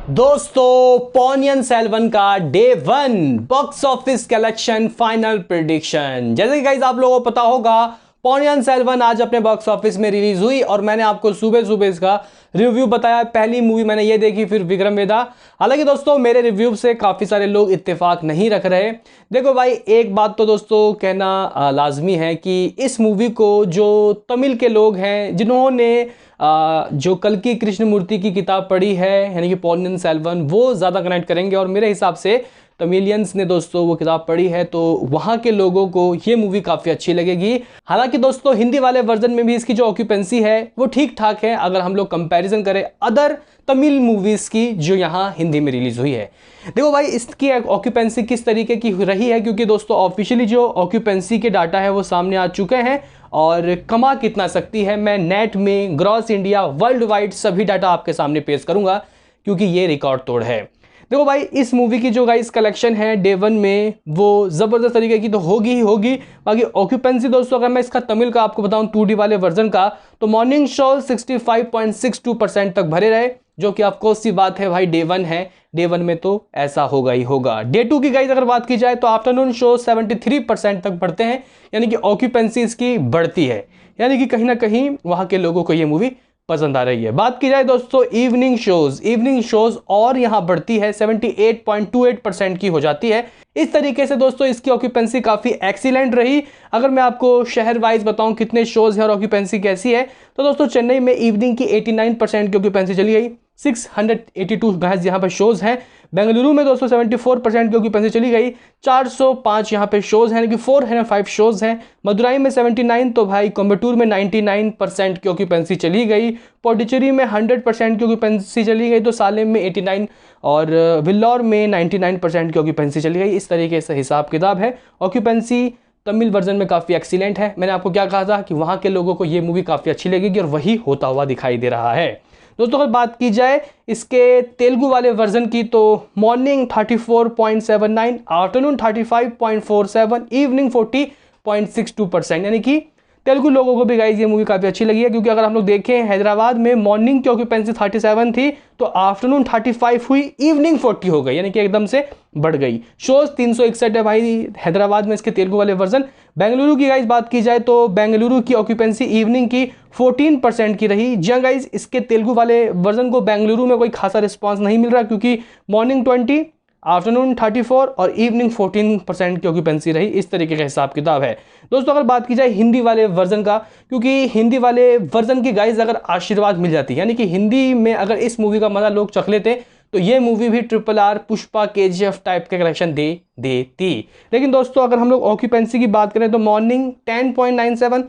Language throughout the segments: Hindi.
दोस्तों पोनियन सेल्वन का day one box office collection final prediction. जैसे कि गाइस आप लोगों को पता होगा पोनियन सेल्वन आज अपने बॉक्स ऑफिस में रिलीज हुई और मैंने आपको सुबह सुबह इसका रिव्यू बताया। पहली मूवी मैंने ये देखी, फिर विक्रम वेदा। हालांकि दोस्तों मेरे रिव्यू से काफ़ी सारे लोग इत्तेफाक नहीं रख रहे। देखो भाई, एक बात तो दोस्तों कहना लाजमी है कि इस मूवी को जो तमिल के लोग हैं जिन्होंने जो कल्कि कृष्णमूर्ति की किताब पढ़ी है यानी कि पोनियन सेल्वन, वो ज़्यादा कनेक्ट करेंगे। और मेरे हिसाब से तमिलियंस ने दोस्तों वो किताब पढ़ी है तो वहाँ के लोगों को ये मूवी काफ़ी अच्छी लगेगी। हालांकि दोस्तों हिंदी वाले वर्जन में भी इसकी जो ऑक्यूपेंसी है वो ठीक ठाक है अगर हम लोग कंपैरिजन करें अदर तमिल मूवीज़ की जो यहाँ हिंदी में रिलीज़ हुई है। देखो भाई, इसकी ऑक्यूपेंसी किस तरीके की रही है, क्योंकि दोस्तों ऑफिशियली जो ऑक्यूपेंसी के डाटा है वो सामने आ चुके हैं और कमा कितना सकती है मैं नेट में, ग्रॉस इंडिया, वर्ल्ड वाइड सभी डाटा आपके सामने पेश करूंगा क्योंकि ये रिकॉर्ड तोड़ है। देखो भाई, इस मूवी की जो गाइस कलेक्शन है डे वन में वो ज़बरदस्त तरीके की तो होगी ही होगी। बाकी ऑक्यूपेंसी दोस्तों अगर मैं इसका तमिल का आपको बताऊं 2D वाले वर्जन का, तो मॉर्निंग शो 65.62% तक भरे रहे, जो कि ऑफकोर्स सी बात है भाई, डे वन है, डे वन में तो ऐसा होगा ही होगा। डे टू की गाइस अगर बात की जाए तो आफ्टरनून शो 73% तक बढ़ते हैं, यानी कि ऑक्यूपेंसी इसकी बढ़ती है, यानी कि कहीं ना कहीं वहाँ के लोगों को ये मूवी पसंद आ रही है। बात की जाए दोस्तों इवनिंग शोज और यहां बढ़ती है 78.28% की हो जाती है। इस तरीके से दोस्तों इसकी ऑक्यूपेंसी काफी एक्सीलेंट रही। अगर मैं आपको शहर वाइज बताऊं कितने शोज हैं और ऑक्यूपेंसी कैसी है, तो दोस्तों चेन्नई में इवनिंग की 89% की ऑक्यूपेंसी चली गई, 682 गाइस यहाँ पर शोज हैं। बेंगलुरु में दोस्तों 74% की ऑक्यूपेंसी चली गई, 405 यहाँ पे शोज हैं, यानी कि 405 शोज हैं। मदुराई में 79, तो भाई कोयम्बटूर में 99% की ऑक्यूपेंसी चली गई। पौंडीचेरी में 100% की ऑक्यूपेंसी चली गई, तो सालेम में 89 और विल्लौर में 99% की ऑक्यूपेंसी चली गई। इस तरीके से हिसाब किताब है। ऑक्यूपेंसी तमिल वर्जन में काफ़ी एक्सीलेंट है। मैंने आपको क्या कहा था कि वहाँ के लोगों को ये मूवी काफ़ी अच्छी लगेगी और वही होता हुआ दिखाई दे रहा है। दोस्तों अगर बात की जाए इसके तेलुगु वाले वर्जन की, तो मॉर्निंग 34.79, आफ्टरनून 35.47, इवनिंग 40.62%, यानी कि तेलुगु लोगों को भी गाइस ये मूवी काफ़ी अच्छी लगी है। क्योंकि अगर हम लोग देखें हैदराबाद में मॉर्निंग की ऑक्यूपेंसी 37 थी, तो आफ्टरनून 35 हुई, इवनिंग 40 हो गई, यानी कि एकदम से बढ़ गई। शोज 361 है भाई हैदराबाद में इसके तेलुगु वाले वर्जन। बेंगलुरु की गाइस बात की जाए तो बेंगलुरु की ऑक्यूपेंसी इवनिंग की 14% की रही। जी गाइस, इसके तेलुगु वाले वर्जन को बेंगलुरु में कोई खासा रिस्पांस नहीं मिल रहा क्योंकि मॉर्निंग 20, आफ्टरनून 34 और इवनिंग 14% की ऑक्यूपेंसी रही। इस तरीके का हिसाब किताब है। दोस्तों अगर बात की जाए हिंदी वाले वर्जन का, क्योंकि हिंदी वाले वर्जन की गाइस अगर आशीर्वाद मिल जाती है, यानी कि हिंदी में अगर इस मूवी का मजा लोग चख लेते तो ये मूवी भी RRR, पुष्पा, KGF टाइप के कलेक्शन दे देती। लेकिन दोस्तों अगर हम लोग ऑक्यूपेंसी की बात करें तो मॉर्निंग 10.97,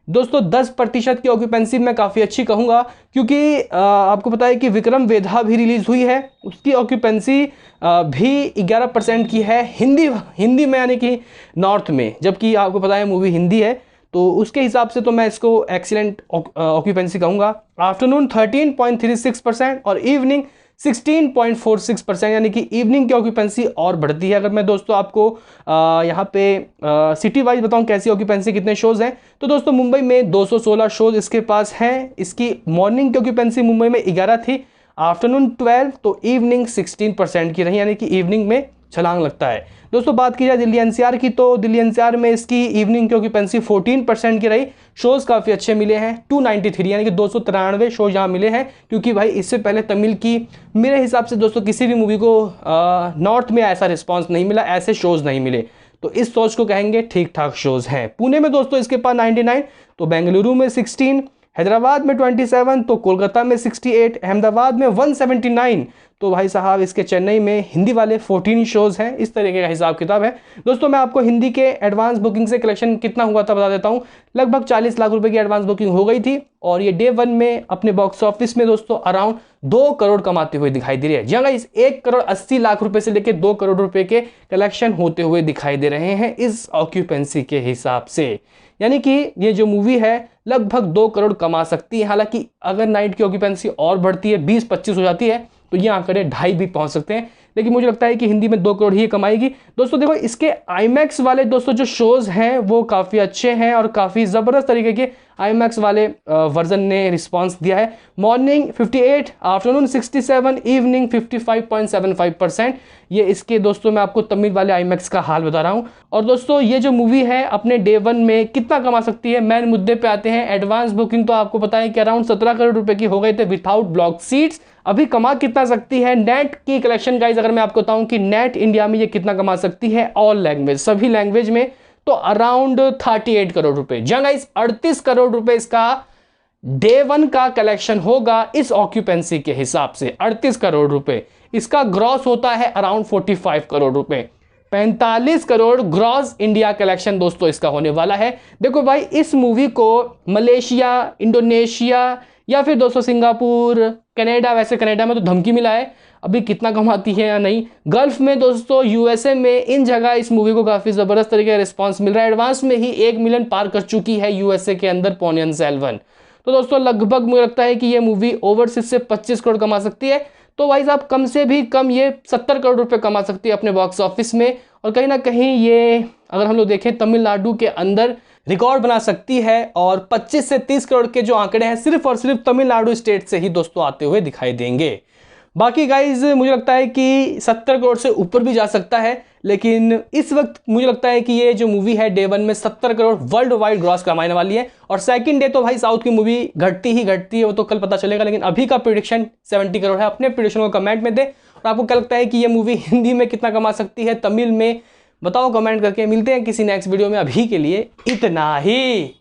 दोस्तों 10% की ऑक्यूपेंसी मैं काफ़ी अच्छी कहूँगा। क्योंकि आपको पता है कि विक्रम वेधा भी रिलीज़ हुई है, उसकी ऑक्यूपेंसी भी 11% की है हिंदी में, यानी कि नॉर्थ में, जबकि आपको पता है मूवी हिंदी है, तो उसके हिसाब से तो मैं इसको एक्सीलेंट ऑक्यूपेंसी कहूँगा। आफ्टरनून 13.36% और इवनिंग 16.46%, यानी कि इवनिंग की ऑक्यूपेंसी और बढ़ती है। अगर मैं दोस्तों आपको यहाँ पे सिटी वाइज बताऊँ कैसी ऑक्यूपेंसी, कितने शोज़ हैं, तो दोस्तों मुंबई में 216 शोज़ इसके पास हैं। इसकी मॉर्निंग की ऑक्यूपेंसी मुंबई में 11 थी, आफ्टरनून 12, तो इवनिंग 16% की रही, यानी कि इवनिंग में छलांग लगता है। दोस्तों बात की जाए दिल्ली NCR की, तो दिल्ली NCR में इसकी इवनिंग की ऑक्यूपेंसी 14% की रही। शोज़ काफ़ी अच्छे मिले हैं, 293, यानी कि 293 शोज यहाँ मिले हैं। क्योंकि भाई इससे पहले तमिल की मेरे हिसाब से दोस्तों किसी भी मूवी को नॉर्थ में ऐसा रिस्पॉन्स नहीं मिला, ऐसे शोज़ नहीं मिले, तो इस सोच को कहेंगे ठीक ठाक शोज़ हैं। पुणे में दोस्तों इसके पास 99, तो बेंगलुरु में 16, हैदराबाद में 27, तो कोलकाता में 68, अहमदाबाद में 179, तो भाई साहब इसके चेन्नई में हिंदी वाले 14 शोज़ हैं। इस तरीके का हिसाब किताब है। दोस्तों मैं आपको हिंदी के एडवांस बुकिंग से कलेक्शन कितना हुआ था बता देता हूं। लगभग 40 लाख रुपए की एडवांस बुकिंग हो गई थी और ये डे वन में अपने बॉक्स ऑफिस में दोस्तों अराउंड 2 करोड़ कमाते हुए दिखाई दे रही है। जी हाँ, इस 1,80 लाख रुपए से लेकर 2 करोड़ रुपए के कलेक्शन होते हुए दिखाई दे रहे हैं इस ऑक्यूपेंसी के हिसाब से। यानी कि ये जो मूवी है लगभग 2 करोड़ कमा सकती है। हालांकि अगर नाइट की ऑक्यूपेंसी और बढ़ती है, 20-25 हो जाती है, तो ये आंकड़े 2.5 भी पहुंच सकते हैं। लेकिन मुझे लगता है कि हिंदी में 2 करोड़ ही कमाएगी। दोस्तों देखो इसके आईमैक्स वाले दोस्तों जो शोज हैं वो काफ़ी अच्छे हैं और काफ़ी ज़बरदस्त तरीके के आईमैक्स वाले वर्जन ने रिस्पांस दिया है। Morning 58, afternoon 67, evening 55.75%। ये इसके दोस्तों मैं आपको तमिल वाले आईमैक्स का हाल बता रहा हूँ। और दोस्तों ये जो मूवी है अपने डे 1 में कितना कमा सकती है, मेन मुद्दे पे आते हैं। एडवांस बुकिंग तो आपको पता है कि अराउंड 17 करोड़ रुपए की हो गई थे विदाउट ब्लॉक सीट्स। अभी कमा कितना सकती है नेट की कलेक्शन गाइज, अगर मैं आपको बताऊं कि नेट इंडिया में ये कितना कमा सकती है ऑल लैंग्वेज, सभी लैंग्वेज में, तो अराउंड 38 करोड़ रुपए। जहां गाइज 38 करोड़ रुपए इसका डे 1 का कलेक्शन होगा इस ऑक्यूपेंसी के हिसाब से, 38 करोड़ रुपए। इसका ग्रॉस होता है अराउंड 45 करोड़ रुपए। 45 करोड़ ग्रॉस इंडिया कलेक्शन दोस्तों इसका होने वाला है। देखो भाई इस मूवी को मलेशिया, इंडोनेशिया या फिर दोस्तों सिंगापुर, कनाडा, वैसे कनाडा में तो धमकी मिला है, अभी कितना कमाती है या नहीं। गल्फ में दोस्तों, यूएसए में, इन जगह इस मूवी को काफ़ी ज़बरदस्त तरीके का रिस्पॉन्स मिल रहा है। एडवांस में ही 1 मिलियन पार कर चुकी है यूएसए के अंदर पोनियन सेल्वन। तो दोस्तों लगभग मुझे लगता है कि ये मूवी ओवरसीज से 25 करोड़ कमा सकती है। तो वाइज आप कम से भी कम ये 70 करोड़ रुपए कमा सकती है अपने बॉक्स ऑफिस में। और कहीं ना कहीं ये अगर हम लोग देखें तमिलनाडु के अंदर रिकॉर्ड बना सकती है। और 25 से 30 करोड़ के जो आंकड़े हैं सिर्फ और सिर्फ तमिलनाडु स्टेट से ही दोस्तों आते हुए दिखाई देंगे। बाकी गाइज मुझे लगता है कि 70 करोड़ से ऊपर भी जा सकता है, लेकिन इस वक्त मुझे लगता है कि ये जो मूवी है डे 1 में 70 करोड़ वर्ल्ड वाइड ग्रॉस कमाने वाली है। और सेकंड डे तो भाई साउथ की मूवी घटती ही घटती है, वो तो कल पता चलेगा। लेकिन अभी का प्रेडिक्शन 70 करोड़ है। अपने प्रेडिक्शन को कमेंट में दे। और आपको क्या लगता है कि ये मूवी हिंदी में कितना कमा सकती है, तमिल में, बताओ कमेंट करके। मिलते हैं किसी नेक्स्ट वीडियो में, अभी के लिए इतना ही।